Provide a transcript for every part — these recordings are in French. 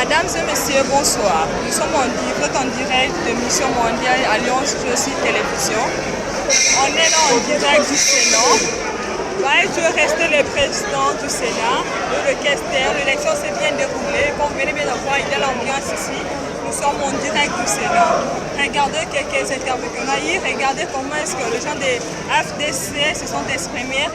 Mesdames et messieurs, bonsoir. Nous sommes en direct de Mission Mondiale Alliance Josie Télévision. On est là en direct du Sénat. Je vais rester le président du Sénat, le questeur. L'élection s'est bien déroulée. Comme vous venez bien de voir, il y a l'ambiance ici. Nous sommes en direct du Sénat. Regardez quelques intervenants hier. Regardez comment est-ce que les gens des FDC se sont exprimés.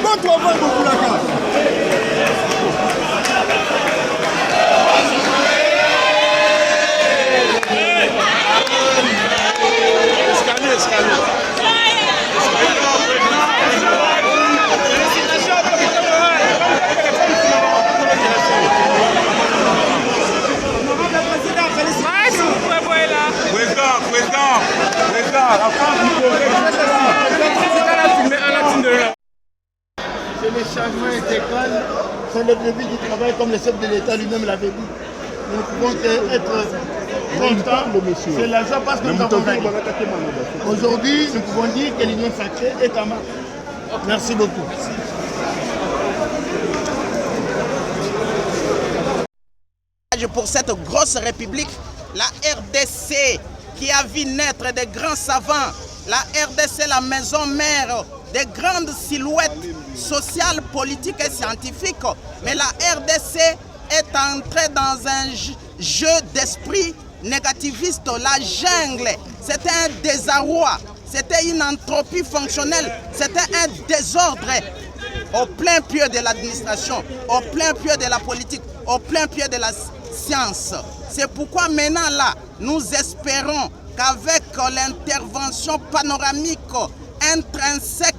Bon travail, Boboulaka. C'est le changement intégral, c'est le début du travail comme le chef de l'État lui-même l'avait dit. Nous ne pouvons qu'être contents, c'est la joie parce que nous avons gagné. Aujourd'hui, nous pouvons dire que l'Union sacrée est en marche. Merci beaucoup. Pour cette grosse république, la RDC qui a vu naître des grands savants, la RDC, la maison mère des grandes silhouettes sociales, politiques et scientifiques. Mais la RDC est entrée dans un jeu d'esprit négativiste, la jungle. C'était un désarroi, c'était une entropie fonctionnelle, c'était un désordre au plein pied de l'administration, au plein pied de la politique, au plein pied de la science. C'est pourquoi maintenant là, nous espérons qu'avec l'intervention panoramique, intrinsèque,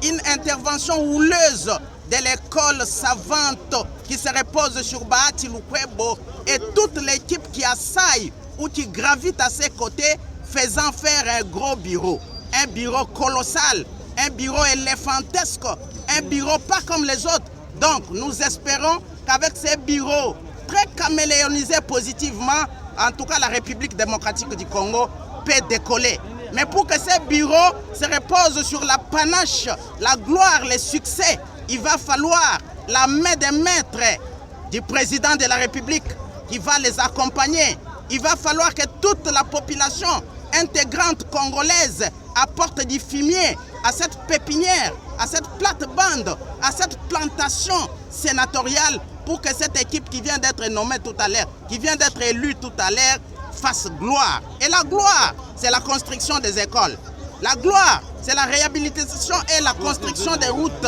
une intervention houleuse de l'école savante qui se repose sur Bahati Lukwebo et toute l'équipe qui assaille ou qui gravite à ses côtés, faisant faire un gros bureau. Un bureau colossal, un bureau éléphantesque, un bureau pas comme les autres. Donc nous espérons qu'avec ces bureaux très caméléonisés positivement, en tout cas la République démocratique du Congo peut décoller. Mais pour que ces bureaux se reposent sur la panache, la gloire, les succès, il va falloir la main des maîtres du président de la République qui va les accompagner. Il va falloir que toute la population intégrante congolaise apporte du fumier à cette pépinière, à cette plate-bande, à cette plantation sénatoriale pour que cette équipe qui vient d'être nommée tout à l'heure, qui vient d'être élue tout à l'heure, fasse gloire. Et la gloire, c'est la construction des écoles. La gloire, c'est la réhabilitation et la construction des routes.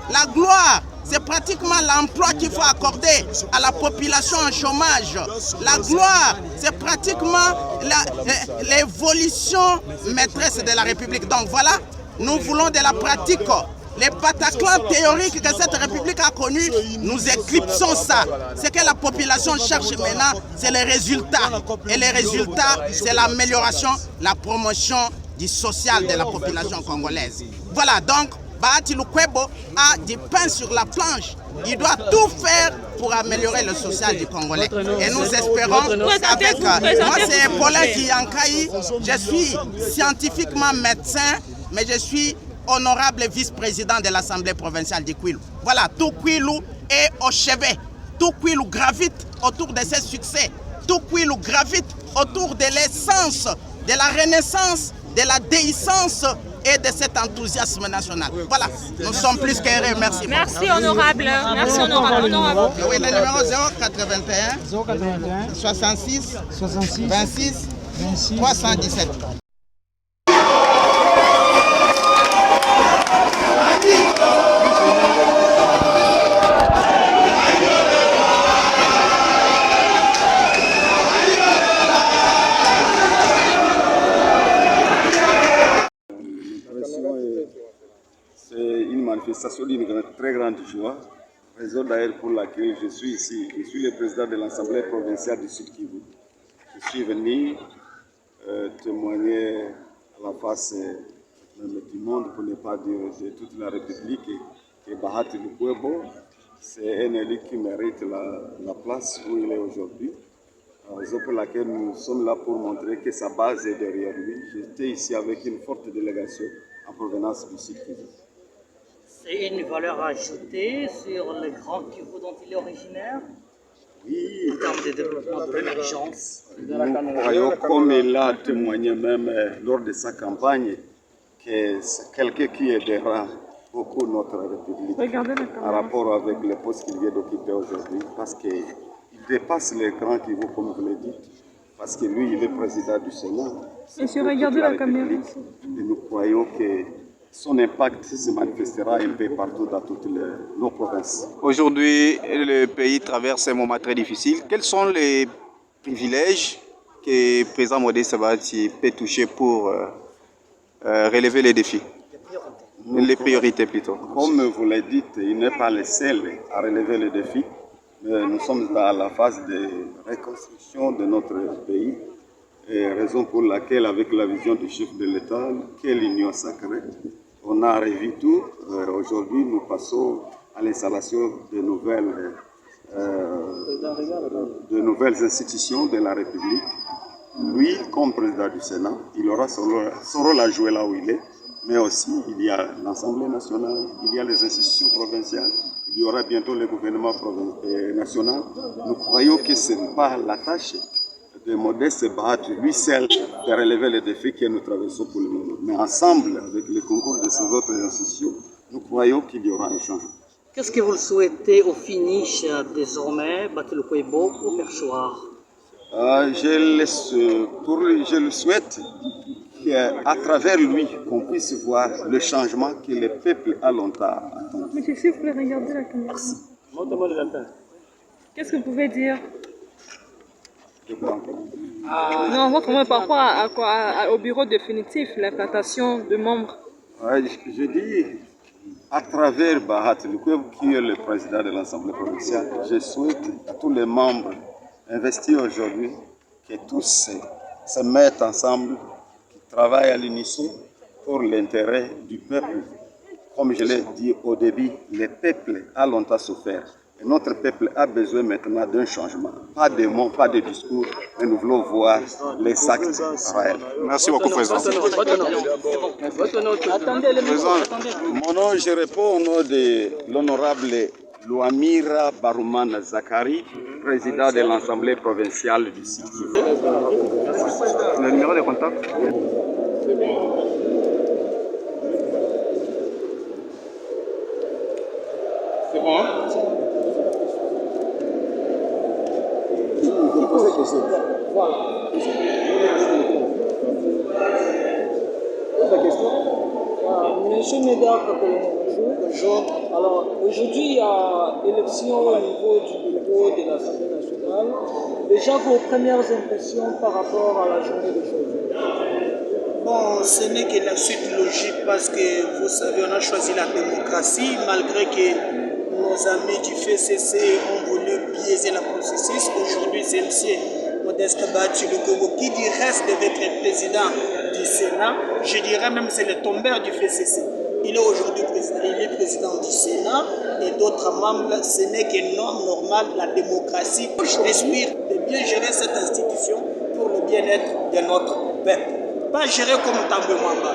La gloire, c'est pratiquement l'emploi qu'il faut accorder à la population en chômage. La gloire, c'est pratiquement l'évolution maîtresse de la République. Donc voilà, nous voulons de la pratique. Les Bataclans théoriques que cette République a connus, nous éclipsons ça. Ce que la population cherche maintenant, c'est les résultats. Et les résultats, c'est l'amélioration, la promotion du social de la population congolaise. Voilà, donc, Bahati Lukwebo a du pain sur la planche. Il doit tout faire pour améliorer le social du Congolais. Et nous espérons qu'avec... Moi, c'est Paulin Kiyankaï. Je suis scientifiquement médecin, mais je suis honorable vice-président de l'Assemblée provinciale du Kwilu. Voilà, tout Kwilu est au chevet. Tout Kwilu gravite autour de ses succès. Tout Kwilu gravite autour de l'essence, de la renaissance, de la déhiscence et de cet enthousiasme national. Voilà, nous sommes plus qu'heureux. Merci. Merci honorable. Merci honorable. Oui, le numéro 081 66 26 317. c'est une manifestation d'une très grande joie, raison d'ailleurs pour laquelle je suis ici. Je suis le président de l'Assemblée provinciale du Sud Kivu. Je suis venu témoigner à la face du monde, pour ne pas dire de toute la République, que Bahati Lukwebo, c'est un élu qui mérite la place où il est aujourd'hui. Raison pour laquelle nous sommes là pour montrer que sa base est derrière lui. J'étais ici avec une forte délégation en provenance du Sud Kivu. C'est une valeur ajoutée sur le Grand Kivu dont il est originaire? Oui. En termes de développement, de l'émergence. Nous croyons, comme il a témoigné même lors de sa campagne, que c'est quelqu'un qui aidera beaucoup notre République en rapport avec le poste qu'il vient d'occuper aujourd'hui, parce qu'il dépasse les grands Kivu, comme vous l'avez dit, parce que lui, il est président du Sénat. Monsieur, regardez la caméra. Et nous croyons que son impact se manifestera un peu partout dans toutes nos provinces. Aujourd'hui, le pays traverse un moment très difficile. Quels sont les privilèges que le président Modeste Bahati peut toucher pour relever les défis? Les priorités plutôt. Comme vous l'avez dit, il n'est pas le seul à relever les défis. Nous sommes dans la phase de reconstruction de notre pays. Et raison pour laquelle, avec la vision du chef de l'État, qui est l'Union sacrée, on a revu tout. Aujourd'hui, nous passons à l'installation de nouvelles institutions de la République. Lui, comme président du Sénat, il aura son rôle à jouer là où il est. Mais aussi, il y a l'Assemblée nationale, il y a les institutions provinciales, il y aura bientôt le gouvernement national. Nous croyons que ce n'est pas la tâche de Modeste Bahati, lui seul, de relever les défis que nous traversons pour le moment. Mais ensemble, avec le concours de ces autres institutions, nous croyons qu'il y aura un changement. Qu'est-ce que vous souhaitez au finish désormais, Bahati Lukwebo ou Perchoir? Je le souhaite qu'à travers lui, qu'on puisse voir le changement que le peuple a longtemps attendu. Monsieur, s'il vous plaît, regardez la caméra. Qu'est-ce que vous pouvez dire? Non, votre mot par rapport au bureau définitif, l'implantation de membres. Je dis, à travers Bahati Lukwebo, qui est le président de l'Assemblée provinciale, je souhaite à tous les membres investis aujourd'hui que tous se mettent ensemble, qui travaillent à l'unisson pour l'intérêt du peuple. Comme je l'ai dit au début, le peuple a longtemps souffert. Et notre peuple a besoin maintenant d'un changement. Pas de mots, pas de discours, mais nous voulons voir les actes réels. Merci beaucoup, Président. Mon nom, je réponds au nom de l'honorable Louamira Baroumana Zakari, président de l'Assemblée provinciale du Sud. Le numéro de contact? C'est bon, hein? Monsieur Médard, bonjour. Alors, aujourd'hui, il y a élection au niveau du bureau de l'Assemblée nationale. Déjà, vos premières impressions par rapport à la journée d'aujourd'hui? Bon, ce n'est que la suite logique parce que, vous savez, on a choisi la démocratie malgré que nos amis du FCC ont voulu biaiser le processus. Aujourd'hui, c'est M. Modeste Bahati Lukwebo qui dit reste d'être président du Sénat. Je dirais même c'est le tombeur du FCC. Il est aujourd'hui président du Sénat et d'autres membres. Ce n'est que non normal, la démocratie. Je respire de bien gérer cette institution pour le bien-être de notre peuple. Pas gérer comme Tambwe Mwamba,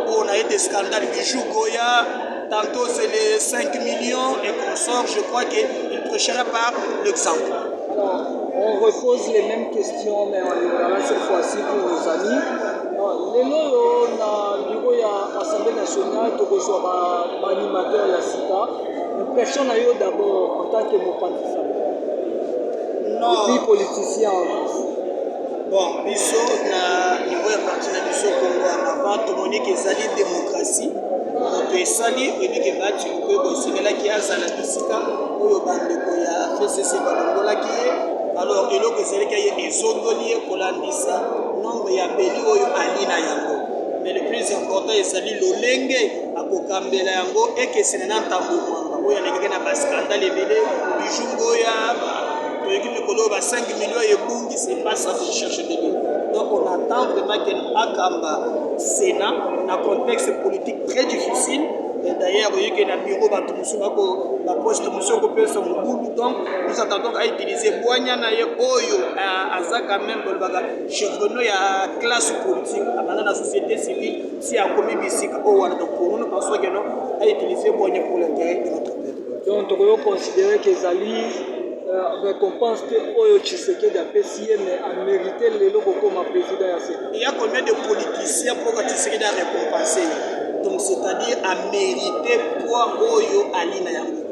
où on a eu des scandales, Bijou Goya, tantôt c'est les 5 millions et consorts. Je crois qu'il prêcherait par l'exemple. On repose les mêmes questions, mais on les verra cette fois-ci pour nos amis. Lelo na bureau de l'Assemblée nationale, tu reçois un animateur de la CITA. L'impression na yo d'abord en tant que mopanzi Non. Et puis politicien en plus. Bon, biso na niveau ya parti na biso Congo en avant, tomoni que ezali démocratie. Moto esali oyebi ke Bahati Lukwebo esengelaki azala bisika oyo bandeko ya FCC balongolaki ye. Alors eloko ezalaki ye ezondoli ye kolandisa nombre ya beli oyo ali na yango. mais le plus important ezali lolenge akokambela yango ekesene na ntango mwanga oyo alekaki na bascandale ebele bijou ngoya toyeki likolo ba 5 millions ebungi, c'est pas ça qu'on cherche de lui. Donc on attend vraiment qu'elle akamba Sénat dans un contexte politique très difficile. Et d'ailleurs, il y a un bureau la poste donc nous attendons à utiliser Boignana Oyo à quand même chevronneau à classe politique dans la société civile si à commis bisik donc pour nous pensons que non à utiliser Boignana pour l'intérêt de notre peuple. Donc on peut considérer que Zali récompense que Oyo Tshisekedi a payé mais a mérité les locaux comme président. Il y a combien de politiciens pour que Tshisekedi a récompensé? Donc c'est-à-dire à mériter poids Oyo Alina Yango.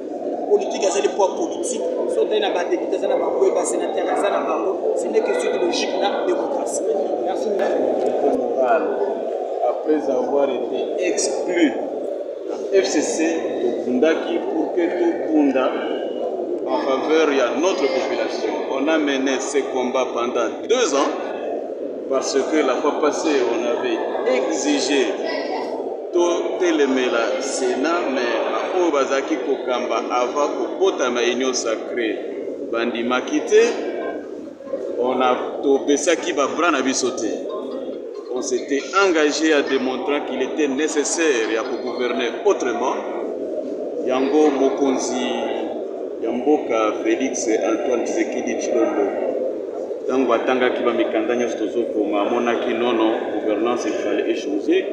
Politique c'est le poids politique. Soit dans la député, dans la banque, sénateur, dans la banque, ce n'est que suite logique de la démocratie. Merci. Après avoir été exclu FCC de Bundaki pour que tout Bunda en faveur de notre population. On a mené ces combats pendant 2 ans parce que la fois passée on avait exigé télémé la Sénat, mais au Bazaki Kokamba avant Kopota Maïnio Sacré Bandi Makité, on a Tobesaki Babrana Bissoté. On s'était engagé à démontrer qu'il était nécessaire à gouverner autrement. Yango Mokonzi, Yamboka Félix Antoine Tshisekedi Tshilombo. Tango Atanga Kiba Mikandanya Stozo Koma, Monaki non, gouvernance il fallait échanger.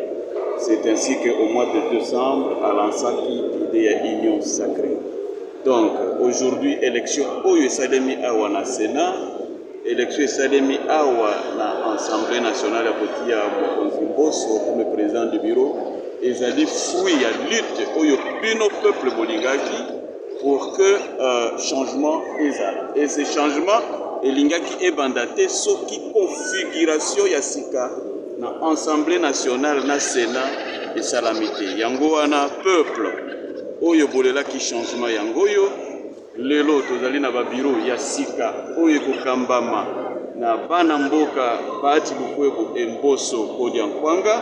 C'est ainsi qu'au mois de décembre, à l'Ansaki, il y a union sacrée. Donc, aujourd'hui, élection Oyo Salemi Awa na Sénat, élection Salemi Awa na Assemblée nationale à Botia Mokonzimboso comme président du bureau, et ça dit fruit à lutte Oyo Pino peuple Bolingaki pour que changement existe. Et ce changement, Lingaki est bandaté, sauf qui configuration Yassika. Na Assemblée nationale, na Sénat et Salamité. Yango wana peuple. Oyo bolela ki changement yango yo. Lelo tozali na ba bureau ya sika oyo kokambama na bana mboka baati bukwebo emboso kodiankwanga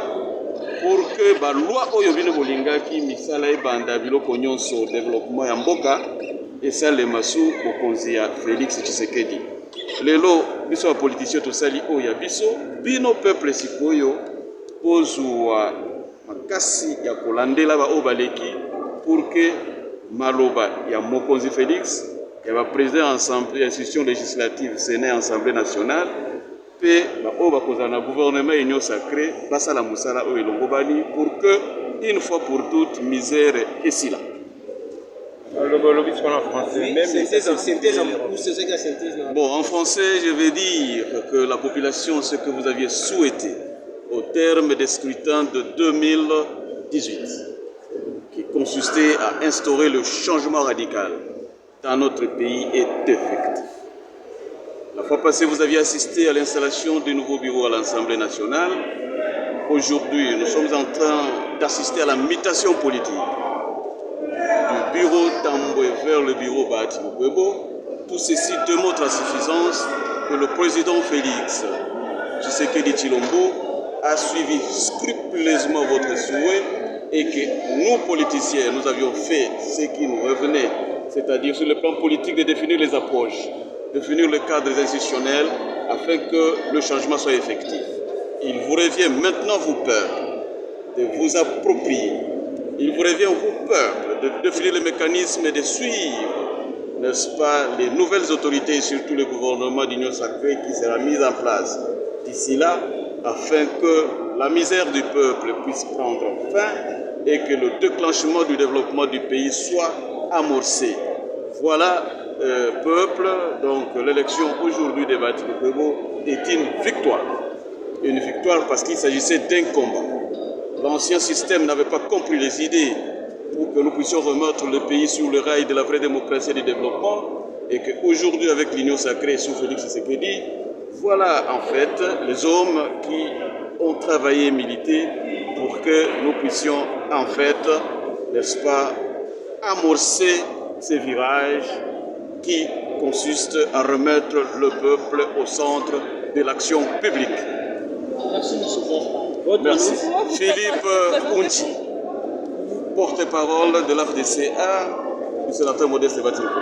pour que ba loi oyo bino bolingaki misala ebanda biloko nyonso développement ya mboka esalema su bokonzi ya Félix Tshisekedi. Lelo biso ba politicien tosali oyo biso bino peuple sikoyo pozwa makasi ya kolandela ba obaleki pour que maloba ya Mokonzi Félix ya ba président ensemble institution législative Sénat Assemblée nationale pe ba oba kozana gouvernement union sacrée basala musala oyo longobani pour que une fois pour toutes misère esila. Bon, en français, je vais dire que la population, ce que vous aviez souhaité au terme des scrutins de 2018, qui consistait à instaurer le changement radical dans notre pays, est effectif. La fois passée, vous aviez assisté à l'installation du nouveau bureau à l'Assemblée nationale. Aujourd'hui, nous sommes en train d'assister à la mutation politique du bureau Tamboué vers le bureau Bahati Lukwebo. Tout ceci démontre à suffisance que le président Félix Tshisekedi Tshilombo a suivi scrupuleusement votre souhait et que nous, politiciens, nous avions fait ce qui nous revenait, c'est-à-dire sur le plan politique de définir les approches, définir le cadre institutionnel afin que le changement soit effectif. Il vous revient maintenant, vous peuple, de vous approprier. Il vous revient, vous peuple, de définir les mécanismes et de suivre, n'est-ce pas, les nouvelles autorités et surtout le gouvernement d'union sacrée qui sera mis en place d'ici là, afin que la misère du peuple puisse prendre fin et que le déclenchement du développement du pays soit amorcé. Voilà, peuple, donc l'élection aujourd'hui de Bahati Lukwebo est une victoire. Une victoire parce qu'il s'agissait d'un combat. L'ancien système n'avait pas compris les idées pour que nous puissions remettre le pays sur le rail de la vraie démocratie et du développement, et qu'aujourd'hui, avec l'Union sacrée sous Félix Tshisekedi, voilà en fait les hommes qui ont travaillé et milité pour que nous puissions en fait, n'est-ce pas, amorcer ces virages qui consistent à remettre le peuple au centre de l'action publique. Merci, M. Merci. Philippe Unchi, porte-parole de l'AFDCA, du sénateur Modeste Batirko.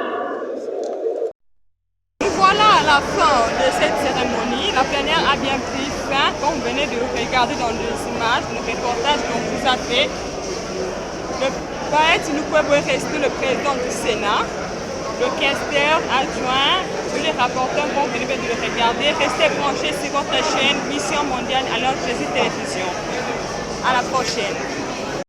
Voilà à la fin de cette cérémonie. La plénière a bien pris fin, comme vous venez de regarder dans les images, le reportage qu'on vous a fait. Le poète Lukwebo est resté le président du Sénat, le questeur adjoint, les rapporteurs vont venir de le regarder. Restez branchés sur votre chaîne Mission Mondiale Alliance Jésus Télévision. À la prochaine.